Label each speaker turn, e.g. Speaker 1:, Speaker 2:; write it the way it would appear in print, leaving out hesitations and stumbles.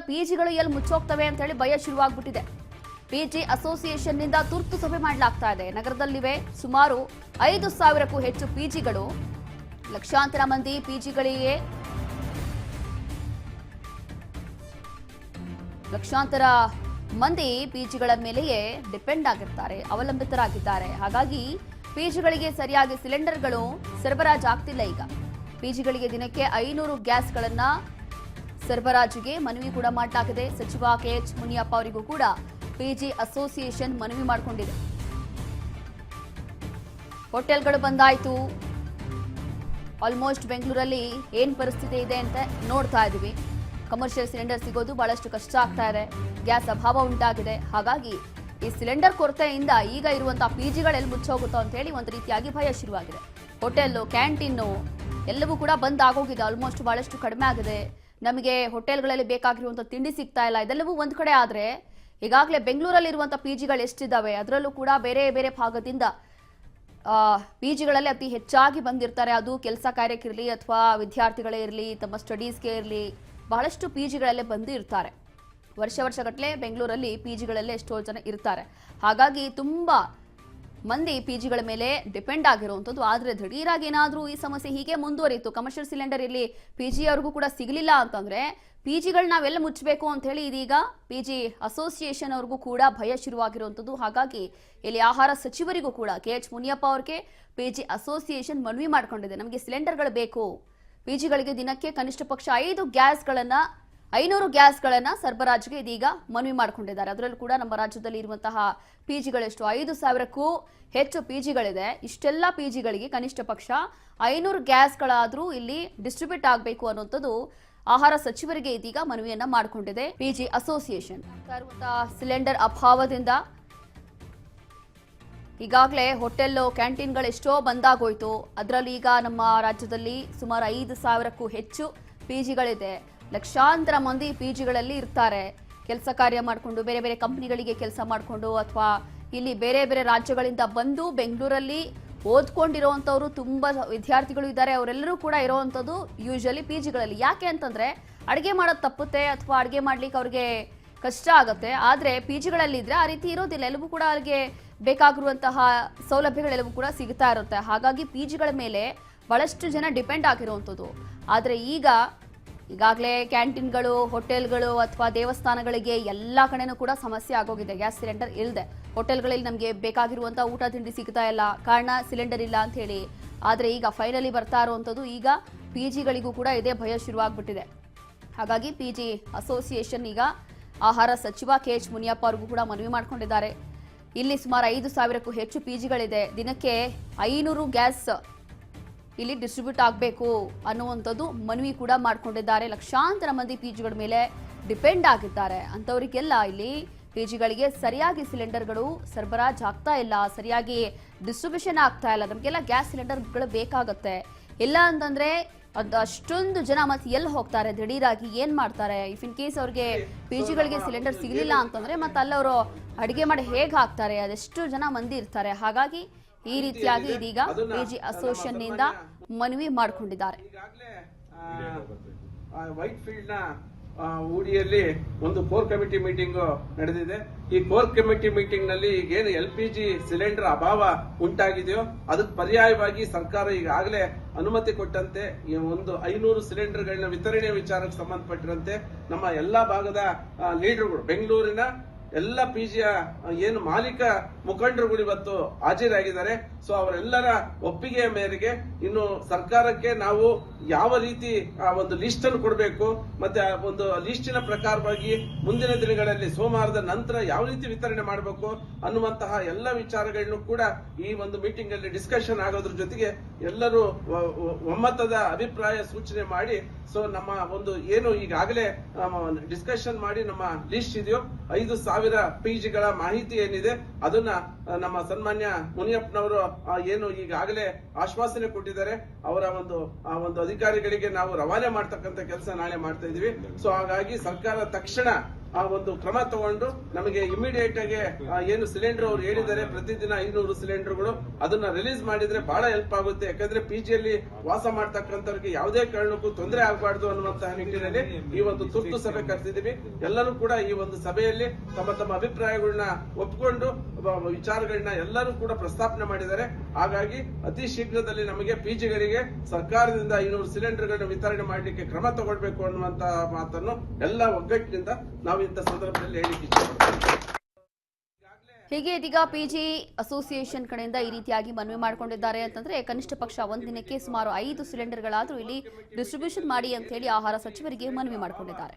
Speaker 1: ಪಿಜಿಗಳು ಎಲ್ಲಿ ಮುಚ್ಚೋಗ್ತವೆ ಅಂತ ಹೇಳಿ ಭಯ ಶುರುವಾಗ್ಬಿಟ್ಟಿದೆ. ಪಿಜಿ ಅಸೋಸಿಯೇಷನ್ ನಿಂದ ತುರ್ತು ಸಭೆ ಮಾಡಲಾಗ್ತಾ ಇದೆ. ನಗರದಲ್ಲಿವೆ ಸುಮಾರು 5,000ಕ್ಕೂ ಹೆಚ್ಚು ಪಿಜಿಗಳು. ಲಕ್ಷಾಂತರ ಮಂದಿ ಪಿಜಿಗಳಿಗೆ ಪಿಜಿಗಳ ಮೇಲೆಯೇ ಡಿಪೆಂಡ್ ಆಗಿರ್ತಾರೆ, ಅವಲಂಬಿತರಾಗಿದ್ದಾರೆ. ಹಾಗಾಗಿ ಪಿಜಿಗಳಿಗೆ ಸರಿಯಾಗಿ ಸಿಲಿಂಡರ್ಗಳು ಸರಬರಾಜು ಆಗ್ತಿಲ್ಲ. ಈಗ ಪಿಜಿಗಳಿಗೆ ದಿನಕ್ಕೆ 500 ಗ್ಯಾಸ್ಗಳನ್ನ ಸರಬರಾಜಿಗೆ ಮನವಿ ಕೂಡ ಮಾಡಲಾಗಿದೆ. ಸಚಿವ ಕೆಎಚ್ ಮುನಿಯಪ್ಪ ಅವರಿಗೂ ಕೂಡ ಪಿಜಿ ಅಸೋಸಿಯೇಷನ್ ಮನವಿ ಮಾಡಿಕೊಂಡಿದೆ. ಹೋಟೆಲ್ಗಳು ಬಂದಾಯ್ತು. ಆಲ್ಮೋಸ್ಟ್ ಬೆಂಗಳೂರಲ್ಲಿ ಏನ್ ಪರಿಸ್ಥಿತಿ ಇದೆ ಅಂತ ನೋಡ್ತಾ ಇದೀವಿ. ಕಮರ್ಷಿಯಲ್ ಸಿಲಿಂಡರ್ ಸಿಗೋದು ಬಹಳಷ್ಟು ಕಷ್ಟ ಆಗ್ತಾ ಇದೆ. ಗ್ಯಾಸ್ ಅಭಾವ ಉಂಟಾಗಿದೆ. ಹಾಗಾಗಿ ಈ ಸಿಲಿಂಡರ್ ಕೊರತೆಯಿಂದ ಈಗ ಇರುವಂತಹ ಪಿಜಿಗಳೆಲ್ಲಿ ಮುಚ್ಚೋಗುತ್ತೋ ಅಂತ ಹೇಳಿ ಒಂದು ರೀತಿಯಾಗಿ ಭಯ ಶುರುವಾಗಿದೆ. ಹೋಟೆಲ್ಲು, ಕ್ಯಾಂಟೀನು ಎಲ್ಲವೂ ಕೂಡ ಬಂದ್ ಆಗೋಗಿದೆ. ಆಲ್ಮೋಸ್ಟ್ ಬಹಳಷ್ಟು ಕಡಿಮೆ ಆಗಿದೆ. ನಮಗೆ ಹೋಟೆಲ್ಗಳಲ್ಲಿ ಬೇಕಾಗಿರುವಂಥ ತಿಂಡಿ ಸಿಗ್ತಾ ಇಲ್ಲ. ಇದೆಲ್ಲವೂ ಒಂದು ಕಡೆ ಆದರೆ ಈಗಾಗಲೇ ಬೆಂಗಳೂರಲ್ಲಿ ಇರುವಂಥ ಪಿಜಿಗಳು ಎಷ್ಟಿದ್ದಾವೆ, ಅದರಲ್ಲೂ ಕೂಡ ಬೇರೆ ಬೇರೆ ಭಾಗದಿಂದ ಪಿಜಿಗಳಲ್ಲಿ ಅತಿ ಹೆಚ್ಚಾಗಿ ಬಂದಿರ್ತಾರೆ. ಅದು ಕೆಲಸ ಕಾರ್ಯಕ್ಕಿರಲಿ ಅಥವಾ ವಿದ್ಯಾರ್ಥಿಗಳೇ ಇರಲಿ, ತಮ್ಮ ಸ್ಟಡೀಸ್ಗೆ ಇರಲಿ, ಬಹಳಷ್ಟು ಪಿಜಿಗಳಲ್ಲೇ ಬಂದು ಇರ್ತಾರೆ. ವರ್ಷಗಟ್ಟಲೆ ಬೆಂಗಳೂರಲ್ಲಿ ಪಿಜಿಗಳಲ್ಲೇ ಎಷ್ಟೋ ಜನ ಇರ್ತಾರೆ. ಹಾಗಾಗಿ ತುಂಬ ಮಂದಿ ಪಿಜಿಗಳ ಮೇಲೆ ಡಿಪೆಂಡ್ ಆಗಿರುವಂಥದ್ದು. ಆದರೆ ದಿಢೀರಾಗಿ ಏನಾದರೂ ಈ ಸಮಸ್ಯೆ ಹೀಗೆ ಮುಂದುವರಿಯಿತು, ಕಮರ್ಷಿಯಲ್ ಸಿಲಿಂಡರ್ ಇಲ್ಲಿ ಪಿಜಿಯವರೆಗೂ ಕೂಡ ಸಿಗಲಿಲ್ಲ ಅಂತಂದ್ರೆ ಪಿಜಿಗಳು ನಾವೆಲ್ಲ ಮುಚ್ಚಬೇಕು ಅಂತ ಹೇಳಿ ಇದೀಗ ಪಿಜಿ ಅಸೋಸಿಯೇಷನ್ ಅವ್ರಿಗೂ ಕೂಡ ಭಯ ಶುರುವಾಗಿರುವಂಥದ್ದು. ಹಾಗಾಗಿ ಇಲ್ಲಿ ಆಹಾರ ಸಚಿವರಿಗೂ ಕೂಡ ಕೆಎಚ್ ಮುನಿಯಪ್ಪ ಅವರಿಗೆ ಪಿಜಿ ಅಸೋಸಿಯೇಷನ್ ಮನವಿ ಮಾಡಿಕೊಂಡಿದೆ. ನಮಗೆ ಸಿಲಿಂಡರ್ಗಳು ಬೇಕು, ಪಿಜಿಗಳಿಗೆ ದಿನಕ್ಕೆ ಕನಿಷ್ಠ ಪಕ್ಷ 500 ಗ್ಯಾಸ್ಗಳನ್ನ ಸರಬರಾಜಿಗೆ ಇದೀಗ ಮನವಿ ಮಾಡಿಕೊಂಡಿದ್ದಾರೆ. ಅದರಲ್ಲೂ ಕೂಡ ನಮ್ಮ ರಾಜ್ಯದಲ್ಲಿ ಇರುವಂತಹ ಪಿಜಿಗಳೆಷ್ಟು 5,000ಕ್ಕೂ ಹೆಚ್ಚು ಪಿಜಿಗಳಿದೆ. ಇಷ್ಟೆಲ್ಲ ಪಿಜಿಗಳಿಗೆ ಕನಿಷ್ಠ ಪಕ್ಷ 500 ಗ್ಯಾಸ್ಗಳಾದ್ರೂ ಇಲ್ಲಿ ಡಿಸ್ಟ್ರಿಬ್ಯೂಟ್ ಆಗಬೇಕು ಅನ್ನುವಂಥದ್ದು ಆಹಾರ ಸಚಿವರಿಗೆ ಇದೀಗ ಮನವಿಯನ್ನ ಮಾಡಿಕೊಂಡಿದೆ ಪಿಜಿ ಅಸೋಸಿಯೇಷನ್. ಸಿಲಿಂಡರ್ ಅಭಾವದಿಂದ ಈಗಾಗಲೇ ಹೋಟೆಲ್, ಕ್ಯಾಂಟೀನ್ಗಳು ಎಷ್ಟೋ ಬಂದಾಗೋಯ್ತು. ಅದರಲ್ಲಿ ಈಗ ನಮ್ಮ ರಾಜ್ಯದಲ್ಲಿ ಸುಮಾರು 5,000ಕ್ಕೂ ಹೆಚ್ಚು ಪಿಜಿಗಳಿದೆ. ಲಕ್ಷಾಂತರ ಮಂದಿ ಪಿಜಿಗಳಲ್ಲಿ ಇರ್ತಾರೆ. ಕೆಲಸ ಕಾರ್ಯ ಮಾಡಿಕೊಂಡು ಬೇರೆ ಬೇರೆ ಕಂಪನಿಗಳಿಗೆ ಕೆಲಸ ಮಾಡಿಕೊಂಡು ಅಥವಾ ಇಲ್ಲಿ ಬೇರೆ ಬೇರೆ ರಾಜ್ಯಗಳಿಂದ ಬಂದು ಬೆಂಗಳೂರಲ್ಲಿ ಓದ್ಕೊಂಡಿರೋವಂಥವ್ರು ತುಂಬ ವಿದ್ಯಾರ್ಥಿಗಳು ಇದ್ದಾರೆ. ಅವರೆಲ್ಲರೂ ಕೂಡ ಇರೋವಂಥದ್ದು ಯೂಶಲಿ ಪಿಜಿಗಳಲ್ಲಿ. ಯಾಕೆ ಅಂತಂದ್ರೆ ಅಡುಗೆ ಮಾಡೋದು ತಪ್ಪುತ್ತೆ ಅಥವಾ ಅಡುಗೆ ಮಾಡ್ಲಿಕ್ಕೆ ಅವ್ರಿಗೆ ಕಷ್ಟ ಆಗುತ್ತೆ. ಆದರೆ ಪಿಜಿಗಳಲ್ಲಿದ್ರೆ ಆ ರೀತಿ ಇರೋದಿಲ್ಲ. ಎಲ್ಲವೂ ಕೂಡ ಅವ್ರಿಗೆ ಬೇಕಾಗಿರುವಂತಹ ಸೌಲಭ್ಯಗಳೆಲ್ಲವೂ ಕೂಡ ಸಿಗ್ತಾ ಇರುತ್ತೆ. ಹಾಗಾಗಿ ಪಿಜಿಗಳ ಮೇಲೆ ಬಹಳಷ್ಟು ಜನ ಡಿಪೆಂಡ್ ಆಗಿರುವಂಥದ್ದು. ಆದರೆ ಈಗಾಗಲೇ ಕ್ಯಾಂಟೀನ್ಗಳು, ಹೋಟೆಲ್ಗಳು ಅಥವಾ ದೇವಸ್ಥಾನಗಳಿಗೆ ಎಲ್ಲ ಕಡೆನೂ ಕೂಡ ಸಮಸ್ಯೆ ಆಗೋಗಿದೆ. ಗ್ಯಾಸ್ ಸಿಲಿಂಡರ್ ಇಲ್ಲದೆ ಹೋಟೆಲ್ಗಳಲ್ಲಿ ನಮಗೆ ಬೇಕಾಗಿರುವಂಥ ಊಟ ತಿಂಡಿ ಸಿಗ್ತಾ ಇಲ್ಲ, ಕಾರಣ ಸಿಲಿಂಡರ್ ಇಲ್ಲ ಅಂತ ಹೇಳಿ. ಆದರೆ ಈಗ ಫೈನಲಿ ಬರ್ತಾ ಇರುವಂಥದ್ದು ಈಗ ಪಿಜಿಗಳಿಗೂ ಕೂಡ ಇದೇ ಭಯ ಶುರುವಾಗ್ಬಿಟ್ಟಿದೆ. ಹಾಗಾಗಿ ಪಿಜಿ ಅಸೋಸಿಯೇಷನ್ ಈಗ ಆಹಾರ ಸಚಿವ ಕೆಎಚ್ ಮುನಿಯಪ್ಪ ಅವ್ರಿಗೂ ಕೂಡ ಮನವಿ ಮಾಡಿಕೊಂಡಿದ್ದಾರೆ. ಇಲ್ಲಿ ಸುಮಾರು 5,000ಕ್ಕೂ ಹೆಚ್ಚು ಪಿಜಿಗಳಿದೆ. ದಿನಕ್ಕೆ 500 ಗ್ಯಾಸ್ ಇಲ್ಲಿ ಡಿಸ್ಟ್ರಿಬ್ಯೂಟ್ ಆಗಬೇಕು ಅನ್ನುವಂಥದ್ದು ಮನವಿ ಕೂಡ ಮಾಡಿಕೊಂಡಿದ್ದಾರೆ. ಲಕ್ಷಾಂತರ ಮಂದಿ ಪಿಜಿಗಳ ಮೇಲೆ ಡಿಪೆಂಡ್ ಆಗಿದ್ದಾರೆ. ಅಂಥವರಿಗೆಲ್ಲ ಇಲ್ಲಿ ಪಿಜಿಗಳಿಗೆ ಸರಿಯಾಗಿ ಸಿಲಿಂಡರ್ಗಳು ಸರಬರಾಜು ಆಗ್ತಾ ಇಲ್ಲ, ಸರಿಯಾಗಿ ಡಿಸ್ಟ್ರಿಬ್ಯೂಷನ್ ಆಗ್ತಾ ಇಲ್ಲ. ನಮಗೆಲ್ಲ ಗ್ಯಾಸ್ ಸಿಲಿಂಡರ್ಗಳು ಬೇಕಾಗುತ್ತೆ. ಇಲ್ಲ ಅಂತಂದ್ರೆ ಅಷ್ಟೊಂದು ಜನ ಮತ್ತೆ ಎಲ್ಲಿ ಹೋಗ್ತಾರೆ, ದಿಢೀರಾಗಿ ಏನ್ ಮಾಡ್ತಾರೆ? ಇಫ್ ಇನ್ ಕೇಸ್ ಅವ್ರಿಗೆ ಪಿಜಿಗಳಿಗೆ ಸಿಲಿಂಡರ್ ಸಿಗಲಿಲ್ಲ ಅಂತಂದ್ರೆ ಮತ್ತೆ ಅಲ್ಲವರು ಅಡಿಗೆ ಮಾಡಿ ಹೇಗೆ ಹಾಕ್ತಾರೆ? ಅದೆಷ್ಟು ಜನ ಮಂದಿ ಇರ್ತಾರೆ. ಹಾಗಾಗಿ ಈ ರೀತಿಯಾಗಿ ಇದೀಗ ಪಿಜಿ ಅಸೋಸಿಯೇಷನ್ ನಿಂದ ಮನವಿ ಮಾಡಿಕೊಂಡಿದ್ದಾರೆ.
Speaker 2: ವೈಟ್ ಫೀಲ್ಡ್ ನ ಊಡಿಯಲ್ಲಿ ಒಂದು ಕೋರ್ ಕಮಿಟಿ ಮೀಟಿಂಗ್ ನಡೆದಿದೆ. ಈ ಕೋರ್ ಕಮಿಟಿ ಮೀಟಿಂಗ್ ನಲ್ಲಿ ಈಗೇನು LPG ಸಿಲಿಂಡರ್ ಅಭಾವ ಉಂಟಾಗಿದೆಯೋ ಅದಕ್ಕೆ ಪರ್ಯಾಯವಾಗಿ ಸರ್ಕಾರ ಈಗಾಗಲೇ ಅನುಮತಿ ಕೊಟ್ಟಂತೆ ಈ ಒಂದು 500 ಸಿಲಿಂಡರ್ಗಳನ್ನ ವಿತರಣೆ ವಿಚಾರಕ್ಕೆ ಸಂಬಂಧಪಟ್ಟಿರಂತೆ ನಮ್ಮ ಎಲ್ಲಾ ಭಾಗದ ಲೀಡರ್ಗಳು, ಬೆಂಗಳೂರಿನ ಎಲ್ಲ ಪಿಜಿಯ ಏನು ಮಾಲೀಕ ಮುಖಂಡರುಗಳು ಇವತ್ತು ಹಾಜರಾಗಿದ್ದಾರೆ. ಸೊ ಅವರೆಲ್ಲರ ಒಪ್ಪಿಗೆಯ ಮೇರೆಗೆ ಇನ್ನು ಸರ್ಕಾರಕ್ಕೆ ನಾವು ಯಾವ ರೀತಿ ಒಂದು ಲಿಸ್ಟ್ ಅನ್ನು ಕೊಡಬೇಕು, ಮತ್ತೆ ಒಂದು ಲಿಸ್ಟಿನ ಪ್ರಕಾರವಾಗಿ ಮುಂದಿನ ದಿನಗಳಲ್ಲಿ ಸೋಮವಾರದ ನಂತರ ಯಾವ ರೀತಿ ವಿತರಣೆ ಮಾಡಬೇಕು ಅನ್ನುವಂತಹ ಎಲ್ಲ ವಿಚಾರಗಳನ್ನು ಕೂಡ ಈ ಒಂದು ಮೀಟಿಂಗ್ ಅಲ್ಲಿ ಡಿಸ್ಕಷನ್ ಆಗೋದ್ರ ಜೊತೆಗೆ ಎಲ್ಲರೂ ಒಮ್ಮತದ ಅಭಿಪ್ರಾಯ ಸೂಚನೆ ಮಾಡಿ ಸೊ ನಮ್ಮ ಒಂದು ಏನು ಈಗಾಗಲೇ ಡಿಸ್ಕಷನ್ ಮಾಡಿ ನಮ್ಮ ಲಿಸ್ಟ್ ಇದೆಯೋ 5,000 ಪಿಜಿಗಳ ಮಾಹಿತಿ ಏನಿದೆ ಅದನ್ನ ನಮ್ಮ ಸನ್ಮಾನ್ಯ ಮುನಿಯಪ್ಪನವರು ಏನು ಈಗಾಗಲೇ ಆಶ್ವಾಸನೆ ಕೊಟ್ಟಿದ್ದಾರೆ ಅವರ ಒಂದು ಅಧಿಕಾರಿಗಳಿಗೆ ನಾವು ರವಾನೆ ಮಾಡ್ತಕ್ಕಂಥ ಕೆಲಸ ನಾಳೆ ಮಾಡ್ತಾ ಇದೀವಿ. ಸೊ ಹಾಗಾಗಿ ಸರ್ಕಾರ ತಕ್ಷಣ ಆ ಒಂದು ಕ್ರಮ ತಗೊಂಡು ನಮಗೆ ಇಮಿಡಿಯೇಟ್ ಆಗಿ ಏನು ಸಿಲಿಂಡರ್ ಅವ್ರು ಹೇಳಿದ್ದಾರೆ ಪ್ರತಿದಿನ 500 ಸಿಲಿಂಡರ್ಗಳು ಅದನ್ನ ರಿಲೀಸ್ ಮಾಡಿದ್ರೆ ಬಹಳ ಹೆಲ್ಪ್ ಆಗುತ್ತೆ. ಯಾಕಂದ್ರೆ ಪಿಜಿಯಲ್ಲಿ ವಾಸ ಮಾಡ್ತಕ್ಕಂಥವ್ರಿಗೆ ಯಾವುದೇ ಕಾರಣಕ್ಕೂ ತೊಂದರೆ ಆಗಬಾರ್ದು ಅನ್ನುವಂತಹ ನಿಟ್ಟಿನಲ್ಲಿ ಈ ಒಂದು ತುರ್ತು ಸಭೆ ಕರೆದಿದ್ದೀವಿ. ಎಲ್ಲರೂ ಕೂಡ ಈ ಒಂದು ಸಭೆಯಲ್ಲಿ ತಮ್ಮ ತಮ್ಮ ಅಭಿಪ್ರಾಯಗಳನ್ನ ಒಪ್ಪಿಕೊಂಡು ವಿಚಾರಗಳನ್ನ ಎಲ್ಲರೂ ಕೂಡ ಪ್ರಸ್ತಾಪನೆ ಮಾಡಿದ್ದಾರೆ. ಹಾಗಾಗಿ ಅತಿ ಶೀಘ್ರದಲ್ಲಿ ನಮಗೆ ಪಿಜಿಗಳಿಗೆ ಸರ್ಕಾರದಿಂದ 500 ಸಿಲಿಂಡರ್ಗಳನ್ನ ವಿತರಣೆ ಮಾಡಲಿಕ್ಕೆ ಕ್ರಮ ತಗೊಳ್ಬೇಕು ಅನ್ನುವಂತಹ ಮಾತನ್ನು ಎಲ್ಲ ಒಗ್ಗಟ್ಟಿನಿಂದ ನಾವು ಇಂಥ ಸಂದರ್ಭದಲ್ಲಿ ಹೇಳಿಕ್ಕೆ ಇಷ್ಟಪಡ್ತೀವಿ.
Speaker 1: ಹೀಗೆ ಇದೀಗ ಪಿಜಿ ಅಸೋಸಿಯೇಷನ್ ಕಡೆಯಿಂದ ಈ ರೀತಿಯಾಗಿ ಮನವಿ ಮಾಡಿಕೊಂಡಿದ್ದಾರೆ ಅಂತಂದ್ರೆ ಕನಿಷ್ಠ ಪಕ್ಷ ಒಂದಿನಕ್ಕೆ ಸುಮಾರು 5 ಸಿಲಿಂಡರ್ಗಳಾದ್ರೂ ಇಲ್ಲಿ ಡಿಸ್ಟ್ರಿಬ್ಯೂಷನ್ ಮಾಡಿ ಅಂತ ಹೇಳಿ ಆಹಾರ ಸಚಿವರಿಗೆ ಮನವಿ ಮಾಡಿಕೊಂಡಿದ್ದಾರೆ.